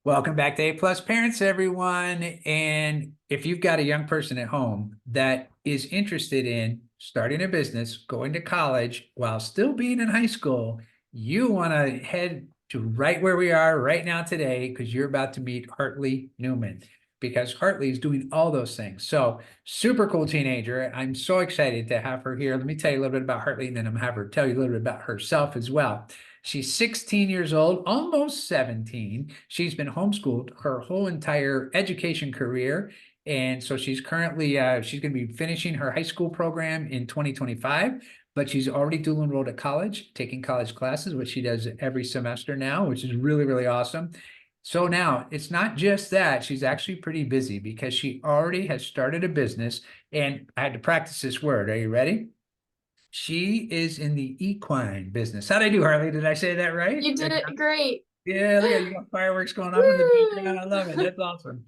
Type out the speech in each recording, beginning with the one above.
Welcome back to A Plus Parents, everyone. And if you've got a young person at home that is interested in starting a business, going to college while still being in high school, you want to head to right where we are right now today because you're about to meet Hartley Newman because Hartley is doing all those things. So super cool teenager. I'm so excited to have her here. Let me tell you a little bit about Hartley and then I'm gonna have her tell you a little bit about herself as well. She's 16 years old, almost 17. She's been homeschooled her whole entire education career. And so she's currently, she's going to be finishing her high school program in 2025, but she's already dual enrolled at college, taking college classes, which she does every semester now, which is really, really awesome. So now it's not just that, she's actually pretty busy because she already has started a business. And I had to practice this word. Are you ready? She is in the equine business. How'd I do, Harley? Did I say that right? You did it great. Yeah, look at you got fireworks going off in the background. I Woo! love it. That's awesome.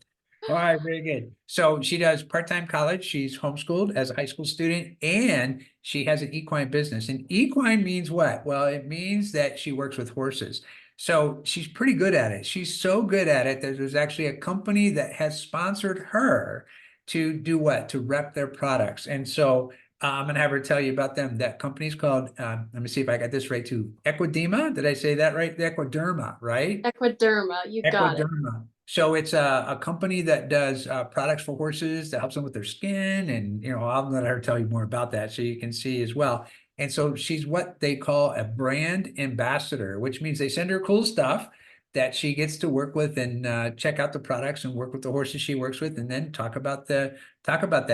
All right, very good. So she does part-time college. She's homeschooled as a high school student, and she has an equine business. And equine means what? Well, it means that she works with horses. So she's pretty good at it. She's so good at it that there's actually a company that has sponsored her to do what? To rep their products. And so I'm gonna have her tell you about them. That company's called, let me see if I got this right too. Equidema. Did I say that right? The Equiderma, right? Equiderma, you got it. Equiderma. So it's a company that does products for horses that helps them with their skin. And, I'll let her tell you more about that so you can see as well. And so she's what they call a brand ambassador, which means they send her cool stuff that she gets to work with and check out the products and work with the horses she works with and then talk about that.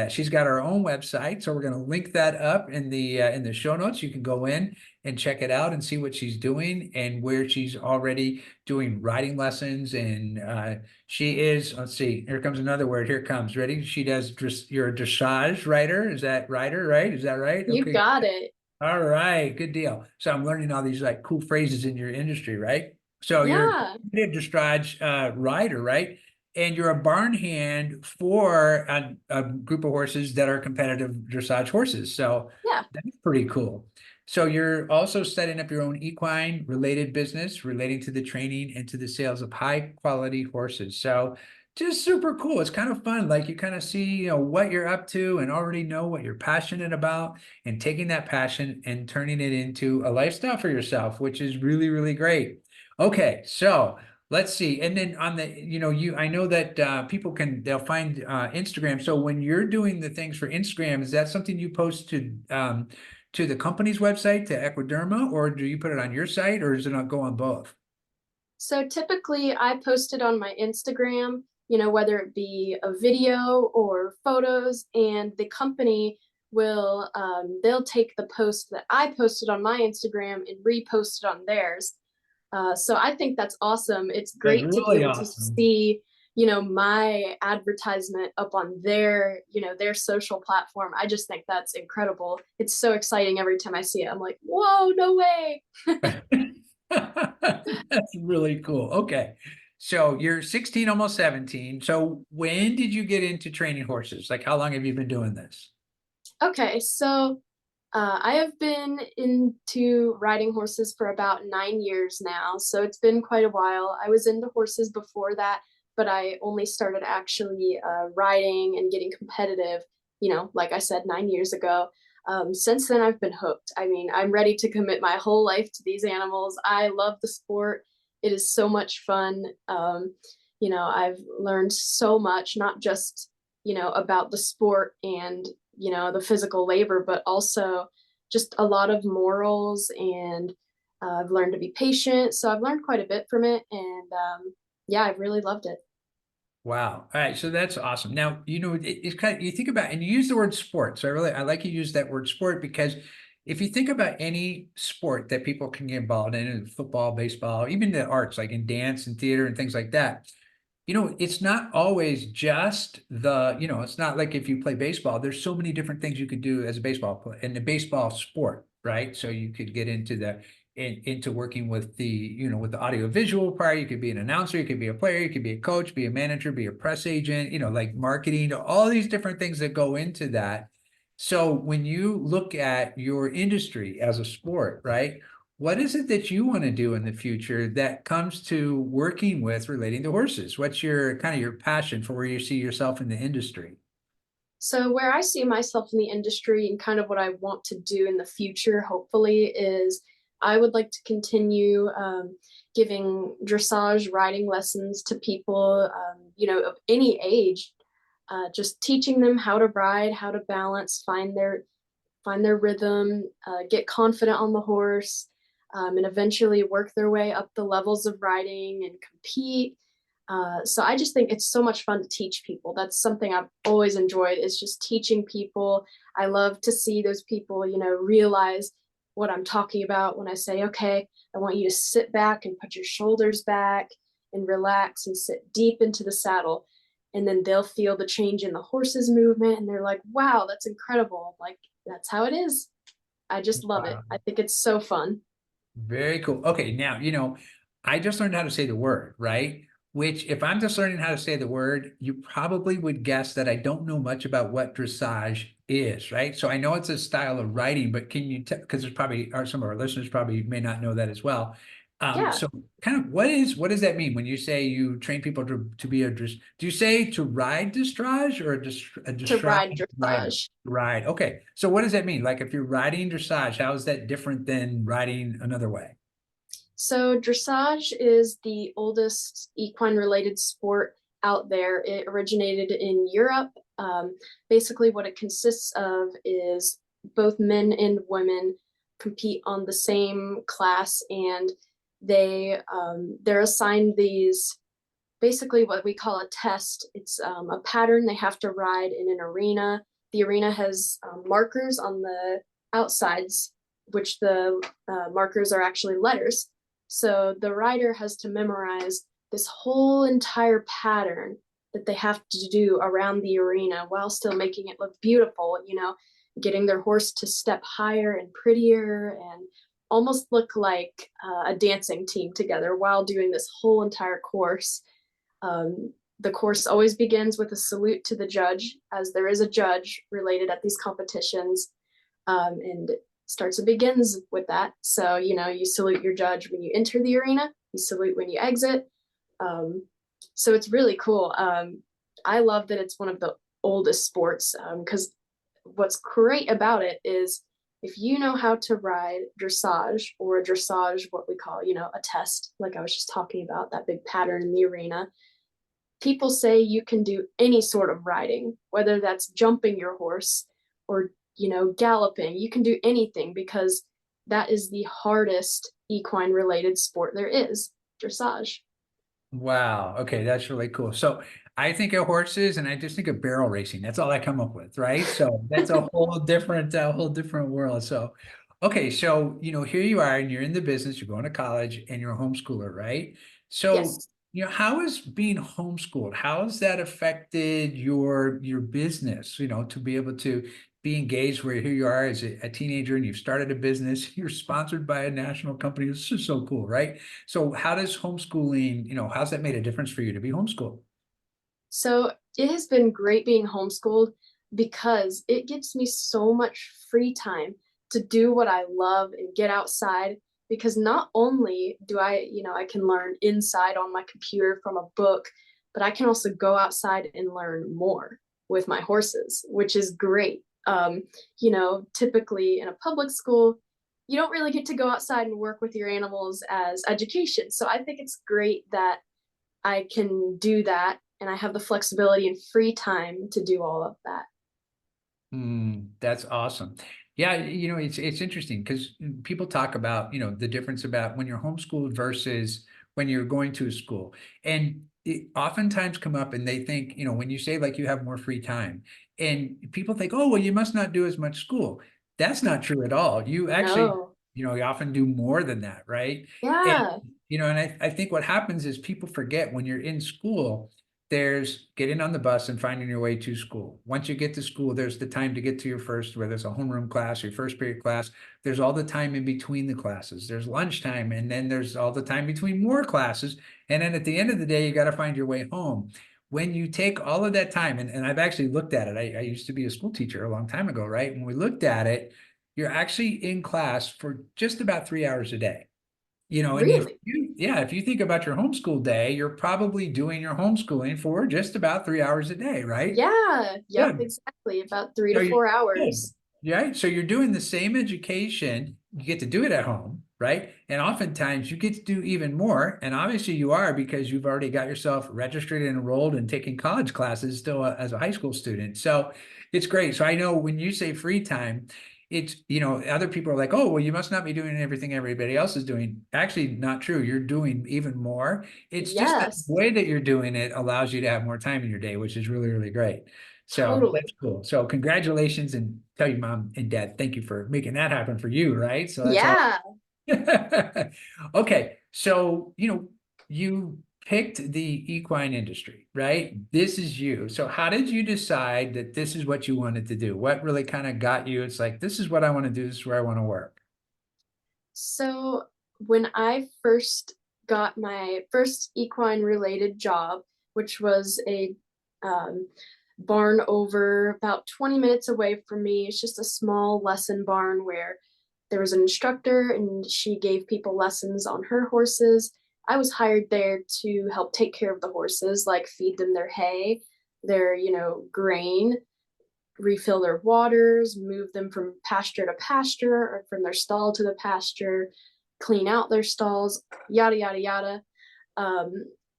She's got her own website, so we're going to link that up in the show notes. You can go in and check it out and see what she's doing and where she's already doing riding lessons. And she is, let's see, here comes another word. Here it comes. Ready? She does, you're a dressage rider. Is that rider, right? Is that right? You Okay. got it. All right. Good deal. So I'm learning all these like cool phrases in your industry, right? So you're Yeah. a dressage rider, right? And you're a barn hand for a group of horses that are competitive dressage horses. So Yeah. that's pretty cool. So you're also setting up your own equine related business relating to the training and to the sales of high quality horses. So just super cool. It's kind of fun. Like you kind of see, what you're up to and already know what you're passionate about and taking that passion and turning it into a lifestyle for yourself, which is really, really great. Okay, so let's see. And then on the, I know that they'll find Instagram. So when you're doing the things for Instagram, is that something you post to the company's website, to Equiderma, or do you put it on your site, or does it not go on both? So typically I post it on my Instagram, whether it be a video or photos, and the company they'll take the post that I posted on my Instagram and repost it on theirs. So I think that's awesome. It's That's great to be really able to awesome. see, my advertisement up on their social platform. I just think that's incredible. It's so exciting every time I see it. I'm like, whoa, no way. That's really cool. Okay. So you're 16, almost 17. So when did you get into training horses? Like how long have you been doing this? Okay, so I have been into riding horses for about 9 years now, so it's been quite a while. I was into horses before that, but I only started actually riding and getting competitive, like I said, 9 years ago. Since then, I've been hooked. I mean, I'm ready to commit my whole life to these animals. I love the sport. It is so much fun. I've learned so much, not just, about the sport and the physical labor, but also just a lot of morals, and I've learned to be patient. So I've learned quite a bit from it, and yeah, I've really loved it. Wow. All right. So that's awesome. Now, it's kind of, you think about, and you use the word sport. So I like you use that word sport because if you think about any sport that people can get involved in football, baseball, even the arts, like in dance and theater and things like that, it's not always just it's not like if you play baseball, there's so many different things you could do as a baseball player in the baseball sport, right? So you could get into working with with the audio visual part. You could be an announcer, you could be a player, you could be a coach, be a manager, be a press agent, like marketing, all these different things that go into that. So when you look at your industry as a sport, right? what is it that you want to do in the future that comes to working with relating to horses? What's your kind of your passion for where you see yourself in the industry? So, where I see myself in the industry and kind of what I want to do in the future, hopefully, is I would like to continue giving dressage riding lessons to people, of any age, just teaching them how to ride, how to balance, find their rhythm, get confident on the horse, and eventually work their way up the levels of riding and compete. So I just think it's so much fun to teach people. That's something I've always enjoyed is just teaching people. I love to see those people, realize what I'm talking about when I say, okay, I want you to sit back and put your shoulders back and relax and sit deep into the saddle. And then they'll feel the change in the horse's movement and they're like, wow, that's incredible. Like, that's how it is. I just love it. Wow. I think it's so fun. Very cool. Okay, now, I just learned how to say the word, right? Which, if I'm just learning how to say the word, you probably would guess that I don't know much about what dressage is, right? So I know it's a style of writing, but can you tell, because there's probably, or some of our listeners probably may not know that as well. Yeah, So kind of what does that mean when you say you train people to be a do you say to ride dressage or a to dressage ride rider? dressage. Right. Okay. So what does that mean? Like if you're riding dressage, how is that different than riding another way? So dressage is the oldest equine related sport out there. It originated in Europe. Basically, what it consists of is both men and women compete on the same class, and they're assigned these basically what we call a test. It's a pattern they have to ride in an arena. The arena has markers on the outsides, which the markers are actually letters. So the rider has to memorize this whole entire pattern that they have to do around the arena while still making it look beautiful, getting their horse to step higher and prettier and almost look like a dancing team together while doing this whole entire course. The course always begins with a salute to the judge, as there is a judge related at these competitions, and starts and begins with that. So, you salute your judge when you enter the arena, you salute when you exit. Um, so it's really cool. I love that it's one of the oldest sports because what's great about it is if you know how to ride dressage or a dressage, what we call, a test, like I was just talking about, that big pattern in the arena, people say you can do any sort of riding, whether that's jumping your horse or, galloping. You can do anything because that is the hardest equine related sport there is, dressage. Wow. Okay, that's really cool. So I think of horses and I just think of barrel racing. That's all I come up with, right? So that's a whole different world. So, okay, so here you are and you're in the business, you're going to college and you're a homeschooler, right? So, Yes. how is being homeschooled? How has that affected your business, to be able to be engaged where here you are as a teenager and you've started a business, you're sponsored by a national company. This is so cool, right? So how does homeschooling, how's that made a difference for you to be homeschooled? So it has been great being homeschooled because it gives me so much free time to do what I love and get outside. Because not only do I can learn inside on my computer from a book, but I can also go outside and learn more with my horses, which is great. Typically in a public school, you don't really get to go outside and work with your animals as education. So I think it's great that I can do that and I have the flexibility and free time to do all of that. That's awesome. Yeah, it's interesting because people talk about, the difference about when you're homeschooled versus when you're going to a school. And it oftentimes come up and they think, when you say like you have more free time, and people think, oh, well, you must not do as much school. That's not true at all. You actually, No. you often do more than that, right? And Yeah. and I think what happens is people forget when you're in school, there's getting on the bus and finding your way to school. Once you get to school, there's the time to get to your first, whether it's a homeroom class, your first period class. There's all the time in between the classes. There's lunchtime, and then there's all the time between more classes. And then at the end of the day, you got to find your way home. When you take all of that time, and I've actually looked at it, I used to be a school teacher a long time ago, right? When we looked at it, you're actually in class for just about 3 hours a day. And Really? if you think about your homeschool day, you're probably doing your homeschooling for just about 3 hours a day, right? Yeah. Yep, Good. exactly. About three So to you, four good. hours. Right. So you're doing the same education. You get to do it at home, right? And oftentimes you get to do even more. And obviously you are because you've already got yourself registered and enrolled and taking college classes still as a high school student. So it's great. So I know when you say free time, it's, other people are like, oh, well, you must not be doing everything everybody else is doing. Actually, not true. You're doing even more. It's just that the Yes, way that you're doing it allows you to have more time in your day, which is really, really great. So that's totally. cool. So congratulations and tell your mom and dad, thank you for making that happen for you, right? So that's all. Yeah. Okay. So, you picked the equine industry, right? This is you. So how did you decide that this is what you wanted to do? What really kind of got you? It's like, this is what I want to do. This is where I want to work. So when I first got my first equine related job, which was a um, barn over about 20 minutes away from me, it's just a small lesson barn where there was an instructor and she gave people lessons on her horses. I was hired there to help take care of the horses, like feed them their hay, their, grain, refill their waters, move them from pasture to pasture or from their stall to the pasture, clean out their stalls, yada, yada, yada. Um,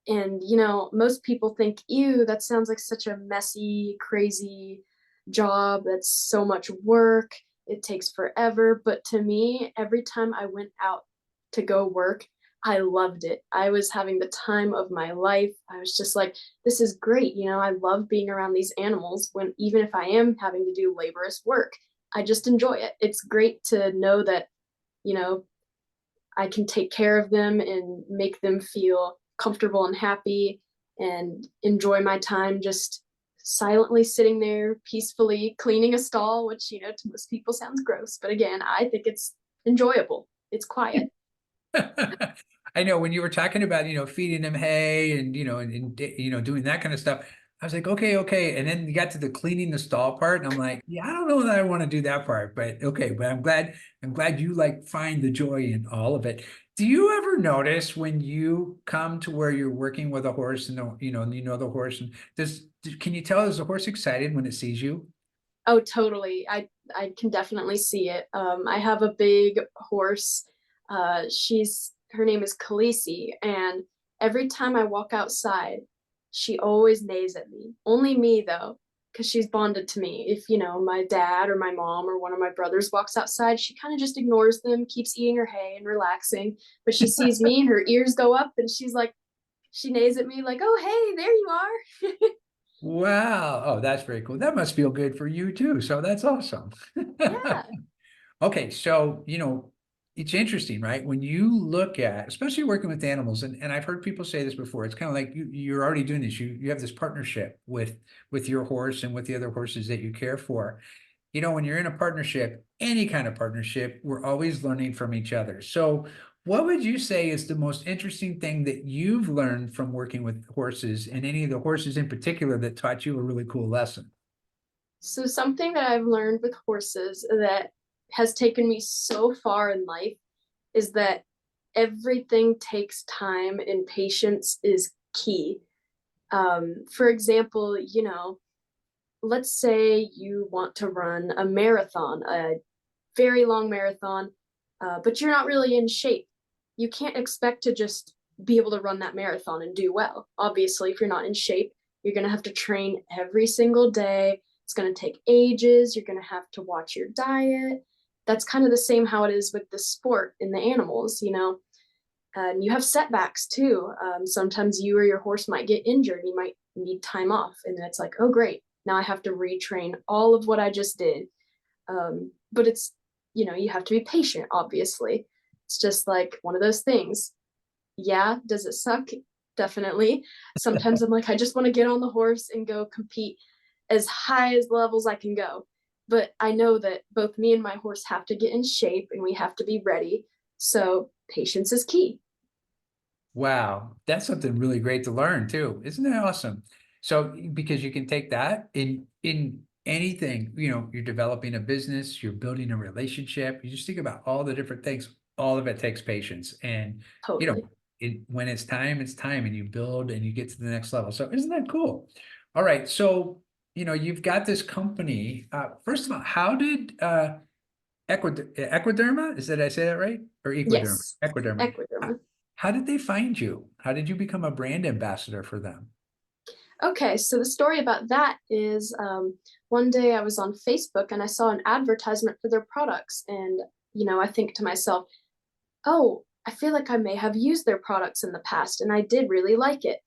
and, most people think, ew, that sounds like such a messy, crazy job. That's so much work. It takes forever. But to me, every time I went out to go work, I loved it. I was having the time of my life. I was just like, this is great. I love being around these animals when even if I am having to do laborious work, I just enjoy it. It's great to know that, you know, I can take care of them and make them feel comfortable and happy and enjoy my time just silently sitting there peacefully cleaning a stall, which, to most people sounds gross. But again, I think it's enjoyable. It's quiet. I know when you were talking about, feeding them hay and, doing that kind of stuff, I was like, okay, okay. And then you got to the cleaning the stall part, and I'm like, yeah, I don't know that I want to do that part, but okay. But I'm glad you like find the joy in all of it. Do you ever notice when you come to where you're working with a horse and the horse and can you tell is the horse excited when it sees you? Oh, totally. I can definitely see it. I have a big horse. She's her name is Khaleesi, and every time I walk outside, she always neighs at me. Only me though, because she's bonded to me. If my dad or my mom or one of my brothers walks outside, she kind of just ignores them, keeps eating her hay and relaxing. But she sees me, and her ears go up, and she neighs at me like, "Oh, hey, there you are." Wow. Oh, that's very cool. That must feel good for you too. So that's awesome. Yeah. Okay, so it's interesting, right? When you look at, especially working with animals, and I've heard people say this before, it's kind of like you're already doing this. You have this partnership with your horse and with the other horses that you care for. When you're in a partnership, any kind of partnership, we're always learning from each other. So, what would you say is the most interesting thing that you've learned from working with horses, and any of the horses in particular that taught you a really cool lesson? So something that I've learned with horses that has taken me so far in life is that everything takes time and patience is key. For example, let's say you want to run a marathon, a very long marathon, but you're not really in shape. You can't expect to just be able to run that marathon and do well. Obviously, if you're not in shape, you're going to have to train every single day. It's going to take ages. You're going to have to watch your diet. That's kind of the same how it is with the sport in the animals. And you have setbacks too. Sometimes you or your horse might get injured. You might need time off. And then it's like, oh, great. Now I have to retrain all of what I just did. But you have to be patient, obviously. It's just like one of those things. Yeah, does it suck? Definitely. Sometimes I'm like, I just want to get on the horse and go compete as high as levels I can go. But I know that both me and my horse have to get in shape and we have to be ready. So patience is key. Wow, that's something really great to learn too. Isn't that awesome? So because you can take that in anything, you're developing a business, you're building a relationship, you just think about all the different things, all of it takes patience. And, you know, Totally. when it's time and you build and you get to the next level. So isn't that cool? All right. So, you've got this company. First of all, how did Equiderma, did I say that right? Or Equiderma? Yes. Equiderma. How, Equiderma. how did they find you? How did you become a brand ambassador for them? Okay, so the story about that is one day I was on Facebook and I saw an advertisement for their products. And, I think to myself, oh, I feel like I may have used their products in the past and I did really like it.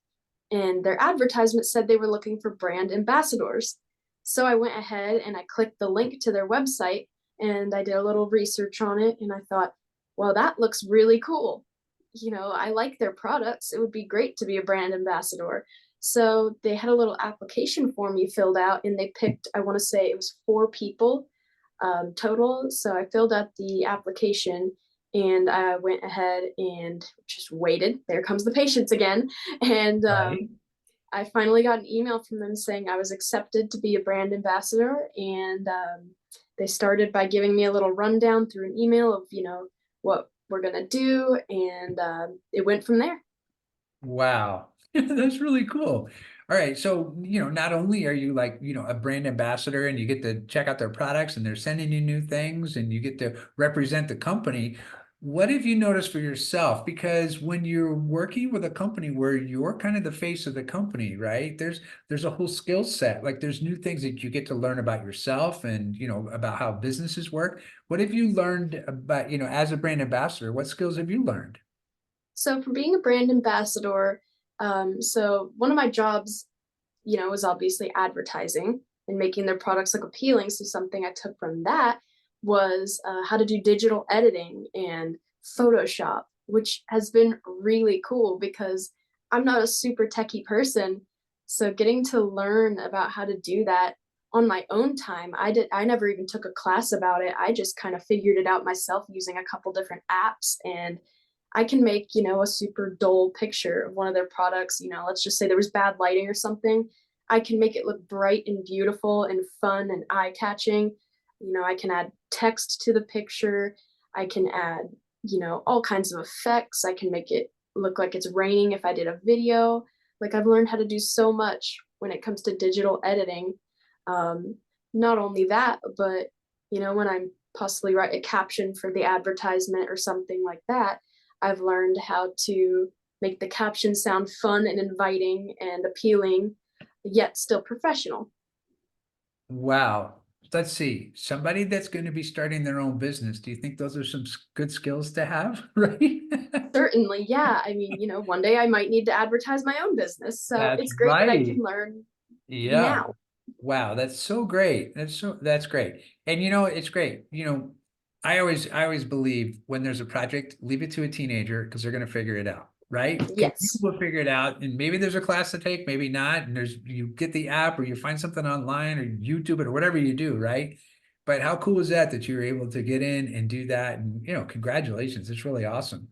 And their advertisement said they were looking for brand ambassadors. So I went ahead and I clicked the link to their website and I did a little research on it. And I thought, well, that looks really cool. I like their products. It would be great to be a brand ambassador. So they had a little application form you filled out and they picked, I want to say it was 4 people total. So I filled out the application and I went ahead and just waited. There comes the patience again. And Right. I finally got an email from them saying I was accepted to be a brand ambassador. And they started by giving me a little rundown through an email of, what we're going to do. And it went from there. Wow. That's really cool. All right. So, not only are you like, a brand ambassador and you get to check out their products and they're sending you new things and you get to represent the company. What have you noticed for yourself? Because when you're working with a company where you're kind of the face of the company, right? There's a whole skill set. Like there's new things that you get to learn about yourself and, about how businesses work. What have you learned about, as a brand ambassador? What skills have you learned? So for being a brand ambassador, so one of my jobs, was obviously advertising and making their products look appealing. So something I took from that was how to do digital editing and Photoshop, which has been really cool because I'm not a super techie person. So getting to learn about how to do that on my own time, I never even took a class about it. I just kind of figured it out myself using a couple different apps and I can make, a super dull picture of one of their products. Let's just say there was bad lighting or something. I can make it look bright and beautiful and fun and eye catching. I can add text to the picture. I can add, all kinds of effects. I can make it look like it's raining if I did a video. Like I've learned how to do so much when it comes to digital editing. Um, Not only that, but, when I'm possibly write a caption for the advertisement or something like that, I've learned how to make the caption sound fun and inviting and appealing, yet still professional. Wow. Let's see. Somebody that's going to be starting their own business. Do you think those are some good skills to have? Right? Certainly, yeah. I mean, one day I might need to advertise my own business. So That's it's great that I can right. learn Yeah. now. Wow, that's so great. That's great. And it's great. I always believe when there's a project, leave it to a teenager because they're going to figure it out, right? Because you Yes. will figure it out, and maybe there's a class to take, maybe not. And you get the app or you find something online or YouTube it or whatever you do, right? But how cool is that you're able to get in and do that? And congratulations, it's really awesome.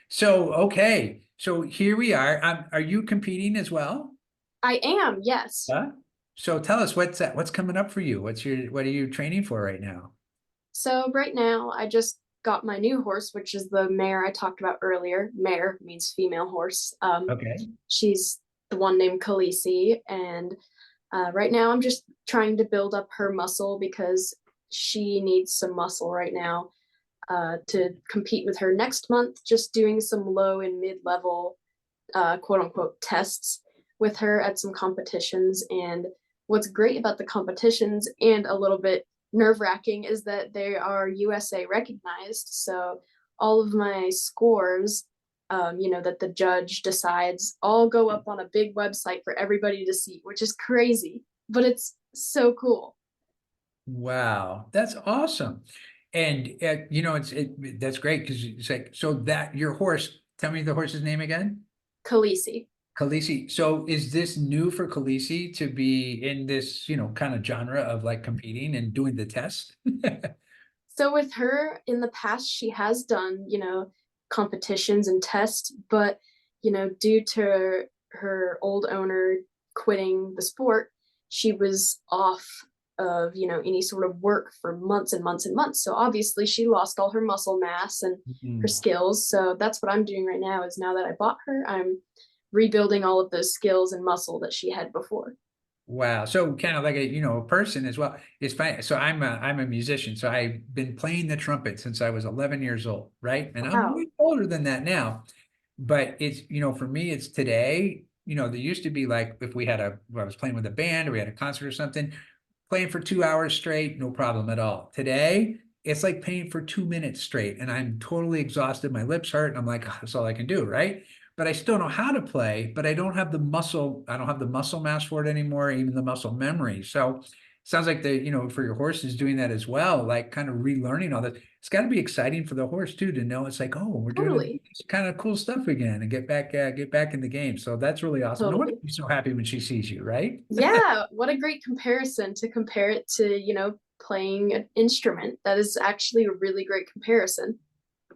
So okay, so here we are. Are you competing as well? I am, yes. Yeah. So tell us what's coming up for you? What are you training for right now? So right now I just got my new horse, which is the mare I talked about earlier. Mare means female horse. Okay. She's the one named Khaleesi, and right now I'm just trying to build up her muscle because she needs some muscle right now to compete with her next month. Just doing some low and mid level quote unquote tests with her at some competitions. And what's great about the competitions and a little bit nerve wracking is that they are USA recognized. So all of my scores, that the judge decides, all go up on a big website for everybody to see, which is crazy, but it's so cool. Wow, that's awesome. And that's great because it's like so that your horse. Tell me the horse's name again. Khaleesi. Khaleesi. So is this new for Khaleesi to be in this kind of genre of like competing and doing the test? So with her in the past, she has done, competitions and tests, but, due to her old owner quitting the sport, she was off of, any sort of work for months and months and months. So obviously she lost all her muscle mass and her Mhm. skills. So that's what I'm doing right now is now that I bought her, I'm rebuilding all of those skills and muscle that she had before. Wow. So kind of like a person as well. It's fine. So I'm a musician. So I've been playing the trumpet since I was 11 years old, right? And I'm Wow. way older than that now. But it's, for me, it's today, there used to be like if I was playing with a band or we had a concert or something, playing for 2 hours straight, no problem at all. Today, it's like playing for 2 minutes straight, and I'm totally exhausted. My lips hurt, and I'm like, "Oh, that's all I can do, right?" But I still know how to play, but I don't have the muscle. I don't have the muscle mass for it anymore, even the muscle memory. So sounds like for your horse is doing that as well, like kind of relearning all that. It's got to be exciting for the horse too to know it's like, oh, we're doing Totally. this kind of cool stuff again and get back in the game. So that's really awesome. No wonder Totally. she's so happy when she sees you, right? Yeah, what a great comparison to compare it to, playing an instrument. That is actually a really great comparison.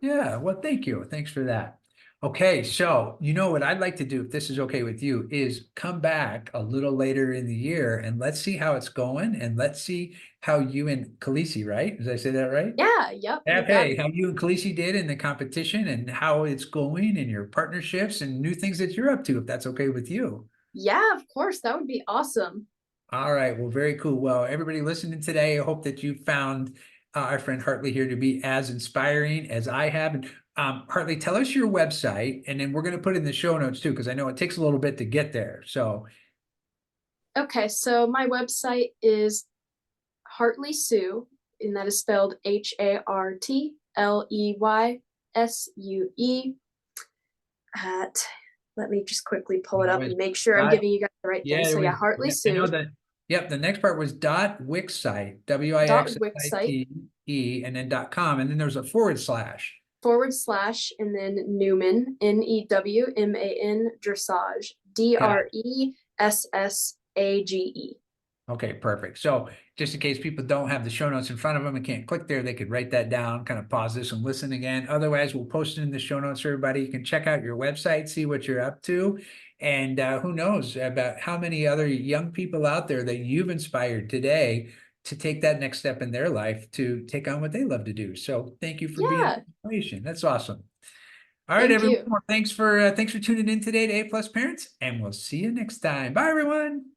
Yeah, well, thank you. Thanks for that. Okay, so what I'd like to do, if this is okay with you, is come back a little later in the year and let's see how it's going and let's see how you and Khaleesi, right? Did I say that right? Yeah, yep, you got Okay, it. how you and Khaleesi did in the competition and how it's going and your partnerships and new things that you're up to, if that's okay with you. Yeah, of course, that would be awesome. All right. Well, very cool. Well, everybody listening today, I hope that you found our friend Hartley here to be as inspiring as I have. And Hartley, tell us your website, and then we're going to put it in the show notes too, because I know it takes a little bit to get there. So, Okay, so my website is Hartley Sue, and that is spelled HartleySue at, let me just quickly pull it no, up it's and make sure I'm dot, giving you guys the right thing. yeah, it So was, yeah, Hartley yeah, I know Sue that. Yep. The next part was dot Wixsite, dot Wixsite, Wixsite and then .com. And then there's a forward slash. / and then Newman, Newman dressage, Got Dressage. Okay, perfect. So just in case people don't have the show notes in front of them and can't click there, they could write that down, kind of pause this and listen again. Otherwise, we'll post it in the show notes for everybody. You can check out your website, see what you're up to. And who knows about how many other young people out there that you've inspired today to take that next step in their life to take on what they love to do. So thank you for being an Yeah, inspiration. That's awesome. All right, thank everyone. you. Well, thanks for tuning in today to A Plus Parents, and we'll see you next time. Bye, everyone.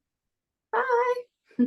Bye.